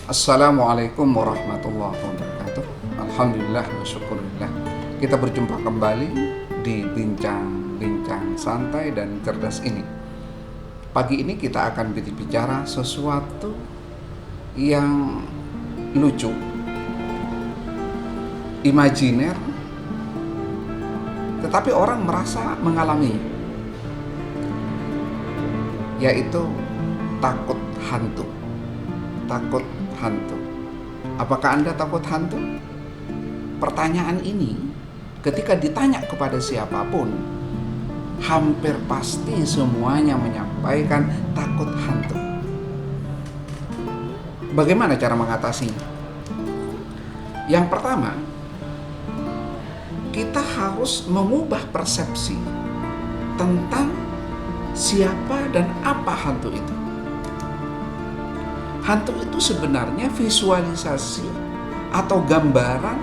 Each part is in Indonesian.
Assalamualaikum warahmatullahi wabarakatuh. Alhamdulillah wa syukurillah. Kita berjumpa kembali di bincang-bincang santai dan cerdas ini. Pagi ini kita akan berbicara sesuatu yang lucu, imajiner, tetapi orang merasa mengalami, yaitu takut hantu. Takut hantu. Apakah Anda takut hantu? Pertanyaan ini ketika ditanya kepada siapapun, hampir pasti semuanya menyampaikan takut hantu. Bagaimana cara mengatasinya? Yang pertama, kita harus mengubah persepsi tentang siapa dan apa hantu itu. Hantu itu sebenarnya visualisasi atau gambaran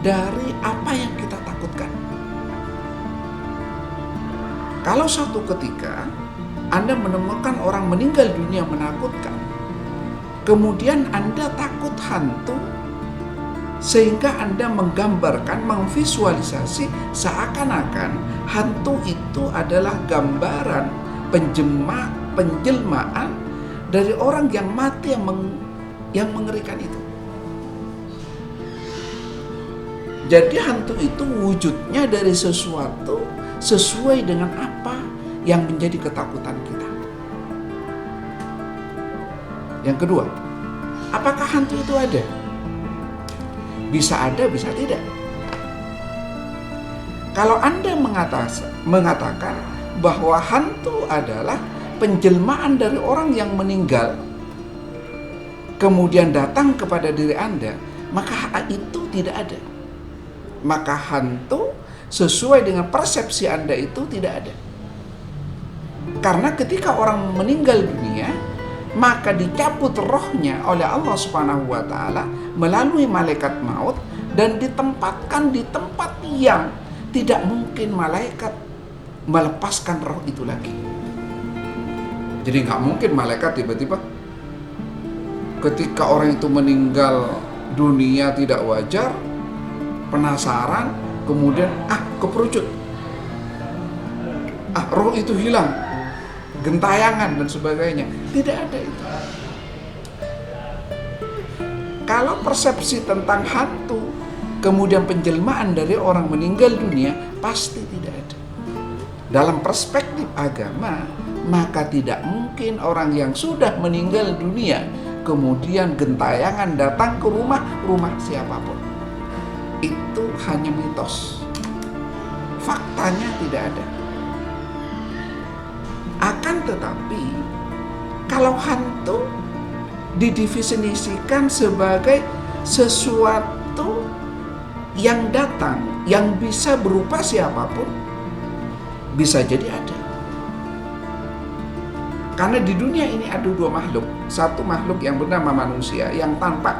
dari apa yang kita takutkan. Kalau suatu ketika Anda menemukan orang meninggal dunia menakutkan, kemudian Anda takut hantu, sehingga Anda menggambarkan, memvisualisasi seakan-akan hantu itu adalah gambaran penjelmaan dari orang yang mati yang mengerikan itu. Jadi hantu itu wujudnya dari sesuatu sesuai dengan apa yang menjadi ketakutan kita. Yang kedua, apakah hantu itu ada? Bisa ada, bisa tidak. Kalau Anda mengatakan bahwa hantu adalah penjelmaan dari orang yang meninggal kemudian datang kepada diri Anda, maka itu tidak ada. Maka hantu sesuai dengan persepsi Anda itu tidak ada. Karena ketika orang meninggal dunia, maka dicabut rohnya oleh Allah Subhanahu wa taala melalui malaikat maut dan ditempatkan di tempat yang tidak mungkin malaikat melepaskan roh itu lagi. Jadi nggak mungkin malaikat tiba-tiba ketika orang itu meninggal dunia tidak wajar, penasaran, kemudian keperucut, roh itu hilang, gentayangan dan sebagainya. Tidak ada itu. Kalau persepsi tentang hantu kemudian penjelmaan dari orang meninggal dunia, pasti tidak ada. Dalam perspektif agama, maka tidak mungkin orang yang sudah meninggal dunia kemudian gentayangan datang ke rumah siapapun. Itu hanya mitos. Faktanya tidak ada. Akan tetapi, kalau hantu didefinisikan sebagai sesuatu yang datang, yang bisa berupa siapapun, bisa jadi ada. Karena di dunia ini ada dua makhluk. Satu makhluk yang bernama manusia yang tampak.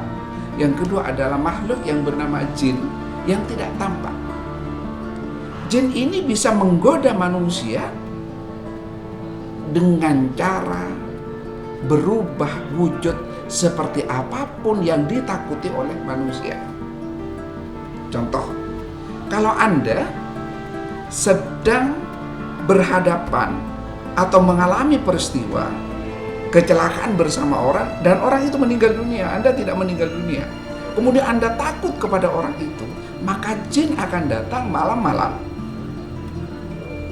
Yang kedua adalah makhluk yang bernama jin yang tidak tampak. Jin ini bisa menggoda manusia dengan cara berubah wujud seperti apapun yang ditakuti oleh manusia. Contoh, kalau Anda sedang berhadapan atau mengalami peristiwa kecelakaan bersama orang dan orang itu meninggal dunia, Anda tidak meninggal dunia, kemudian Anda takut kepada orang itu, maka jin akan datang malam-malam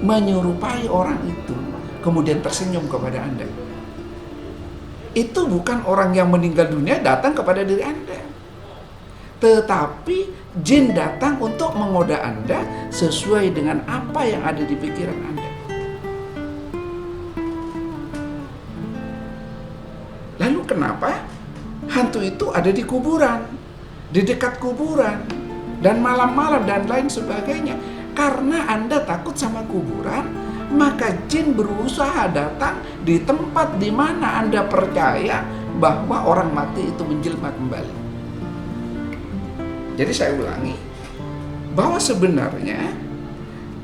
menyerupai orang itu, kemudian tersenyum kepada Anda. Itu bukan orang yang meninggal dunia datang kepada diri Anda, tetapi jin datang untuk menggoda Anda sesuai dengan apa yang ada di pikiran Anda. Lalu kenapa hantu itu ada di kuburan, di dekat kuburan, dan malam-malam dan lain sebagainya? Karena Anda takut sama kuburan, maka jin berusaha datang di tempat di mana Anda percaya bahwa orang mati itu menjelma kembali. Jadi saya ulangi, bahwa sebenarnya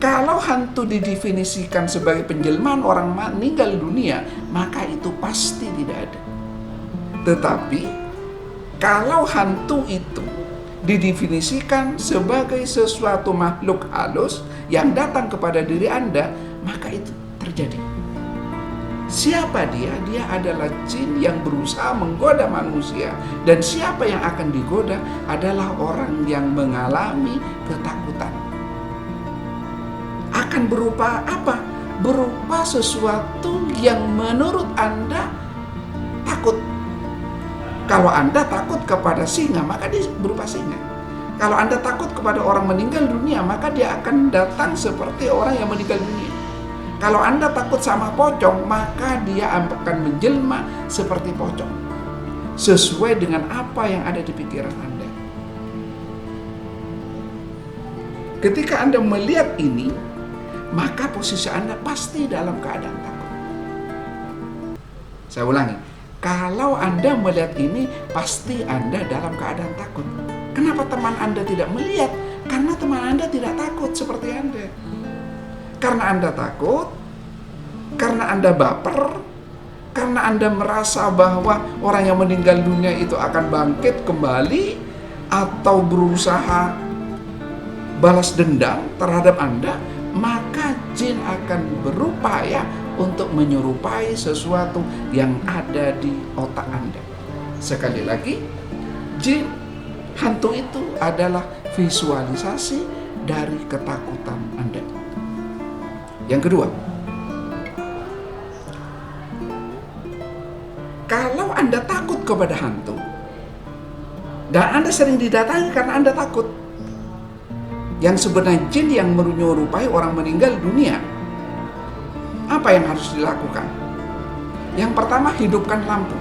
kalau hantu didefinisikan sebagai penjelmaan orang meninggal dunia, maka itu pasti tidak ada. Tetapi Kalau hantu itu didefinisikan sebagai sesuatu makhluk halus yang datang kepada diri Anda, maka itu terjadi. Siapa dia? Dia adalah jin yang berusaha menggoda manusia. Dan siapa yang akan digoda adalah orang yang mengalami ketakutan. Akan berupa apa? Berupa sesuatu yang menurut Anda takut. Kalau Anda takut kepada singa, maka dia berupa singa. Kalau Anda takut kepada orang meninggal dunia, maka dia akan datang seperti orang yang meninggal dunia. Kalau Anda takut sama pocong, maka dia akan menjelma seperti pocong. Sesuai dengan apa yang ada di pikiran Anda. Ketika Anda melihat ini, maka posisi Anda pasti dalam keadaan takut. Saya ulangi. Kalau Anda melihat ini, pasti Anda dalam keadaan takut. Kenapa teman Anda tidak melihat? Karena teman Anda tidak takut seperti Anda. Karena Anda takut, karena Anda baper, karena Anda merasa bahwa orang yang meninggal dunia itu akan bangkit kembali, atau berusaha balas dendam terhadap Anda, maka jin akan berupaya untuk menyerupai sesuatu yang ada di otak Anda. Sekali lagi, jin, hantu itu adalah visualisasi dari ketakutan Anda. Yang kedua, kalau Anda takut kepada hantu, dan Anda sering didatangi karena Anda takut, yang sebenarnya jin yang menyerupai orang meninggal dunia, apa yang harus dilakukan? Yang pertama, hidupkan lampu.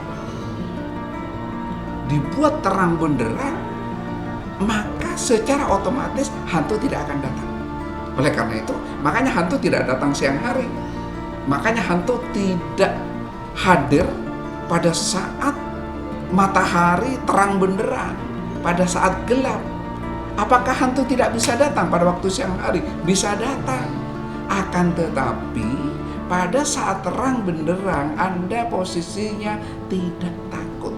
Dibuat terang benderang, maka secara otomatis hantu tidak akan datang. Oleh karena itu, makanya hantu tidak datang siang hari. Makanya hantu tidak hadir pada saat matahari terang benderang, pada saat gelap. Apakah hantu tidak bisa datang pada waktu siang hari? Bisa datang. Akan tetapi, pada saat terang benderang, Anda posisinya tidak takut.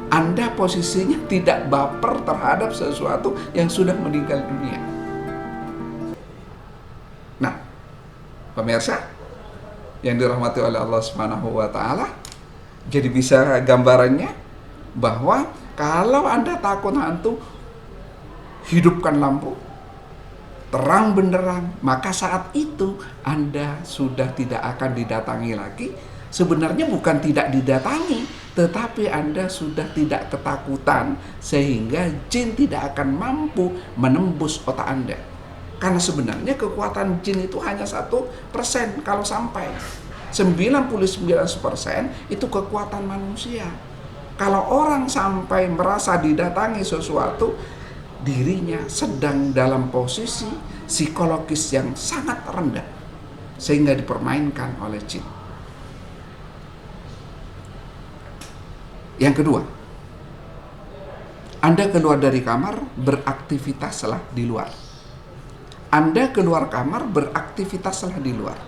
Anda posisinya tidak baper terhadap sesuatu yang sudah meninggal dunia. Nah, pemirsa yang dirahmati oleh Allah Subhanahu wa taala, jadi bisa gambarannya bahwa kalau Anda takut hantu, hidupkan lampu, terang benderang, maka saat itu Anda sudah tidak akan didatangi lagi. Sebenarnya bukan tidak didatangi, tetapi Anda sudah tidak ketakutan, sehingga jin tidak akan mampu menembus otak Anda. Karena sebenarnya kekuatan jin itu hanya 1% kalau sampai. 99% itu kekuatan manusia. Kalau orang sampai merasa didatangi sesuatu, dirinya sedang dalam posisi psikologis yang sangat rendah, sehingga dipermainkan oleh jin. Yang kedua, Anda keluar dari kamar, beraktivitaslah di luar. Anda keluar kamar, beraktivitaslah di luar.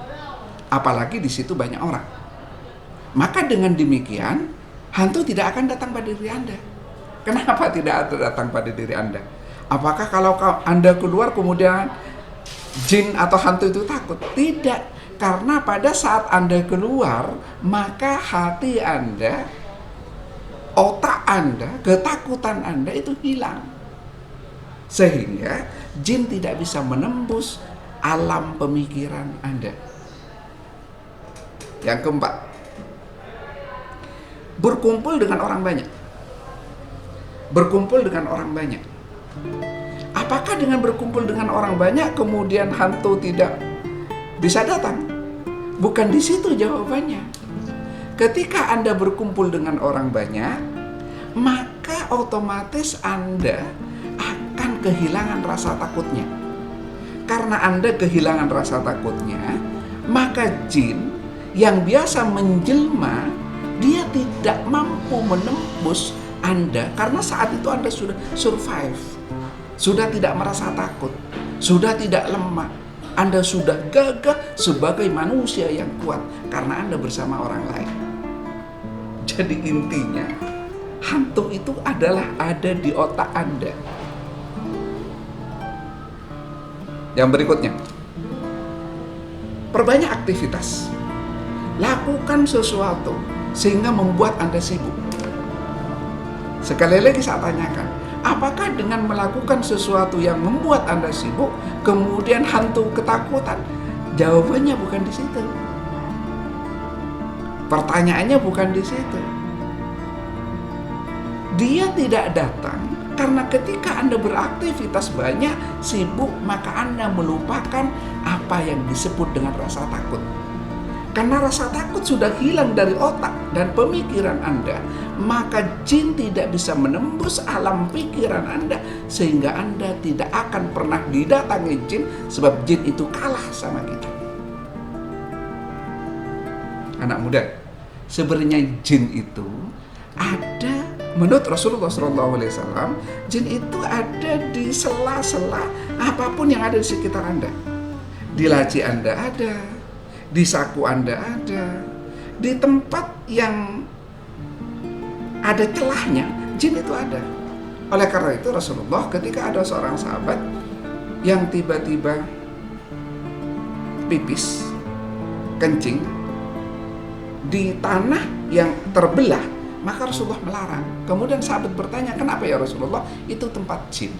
Apalagi di situ banyak orang. Maka dengan demikian, hantu tidak akan datang pada diri Anda. Kenapa tidak datang pada diri Anda? Apakah kalau Anda keluar kemudian jin atau hantu itu takut? Tidak. Karena pada saat Anda keluar, maka hati Anda, otak Anda, ketakutan Anda itu hilang. Sehingga jin tidak bisa menembus alam pemikiran Anda. Yang keempat, berkumpul dengan orang banyak. Berkumpul dengan orang banyak. Apakah dengan berkumpul dengan orang banyak kemudian hantu tidak bisa datang? Bukan di situ jawabannya. Ketika Anda berkumpul dengan orang banyak, maka otomatis Anda akan kehilangan rasa takutnya. Karena Anda kehilangan rasa takutnya, maka jin yang biasa menjelma, dia tidak mampu menembus Anda, karena saat itu Anda sudah survive, sudah tidak merasa takut, sudah tidak lemah. Anda sudah gagah sebagai manusia yang kuat karena Anda bersama orang lain. Jadi intinya, hantu itu adalah ada di otak Anda. Yang berikutnya, perbanyak aktivitas. Lakukan sesuatu sehingga membuat Anda sibuk. Sekali lagi saya tanyakan, apakah dengan melakukan sesuatu yang membuat Anda sibuk, kemudian hantu ketakutan? Jawabannya bukan di situ. Pertanyaannya bukan di situ. Dia tidak datang karena ketika Anda beraktivitas banyak, sibuk, maka Anda melupakan apa yang disebut dengan rasa takut. Karena rasa takut sudah hilang dari otak dan pemikiran Anda, maka jin tidak bisa menembus alam pikiran Anda, sehingga Anda tidak akan pernah didatangi jin, sebab jin itu kalah sama kita. Anak muda, sebenarnya jin itu ada, menurut Rasulullah SAW, jin itu ada di sela-sela apapun yang ada di sekitar Anda. Di laci Anda ada, di saku Anda ada, di tempat yang ada celahnya, jin itu ada. Oleh karena itu Rasulullah ketika ada seorang sahabat yang tiba-tiba pipis, kencing di tanah yang terbelah, maka Rasulullah melarang. Kemudian sahabat bertanya, kenapa ya Rasulullah? Itu tempat jin.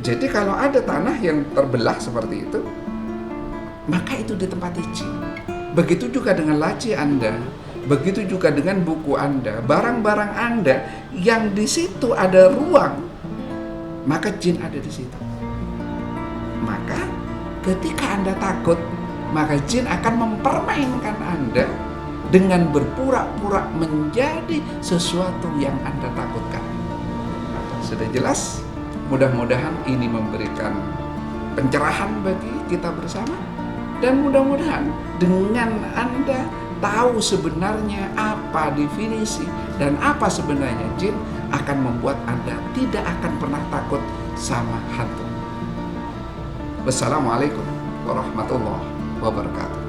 Jadi kalau ada tanah yang terbelah seperti itu, maka itu ditempati jin. Begitu juga dengan laci Anda, begitu juga dengan buku Anda, barang-barang Anda yang di situ ada ruang, maka jin ada di situ. Maka ketika Anda takut, maka jin akan mempermainkan Anda dengan berpura-pura menjadi sesuatu yang Anda takutkan. Sudah jelas? Mudah-mudahan ini memberikan pencerahan bagi kita bersama. Dan mudah-mudahan dengan Anda tahu sebenarnya apa definisi dan apa sebenarnya jin, akan membuat Anda tidak akan pernah takut sama hantu. Wassalamualaikum warahmatullahi wabarakatuh.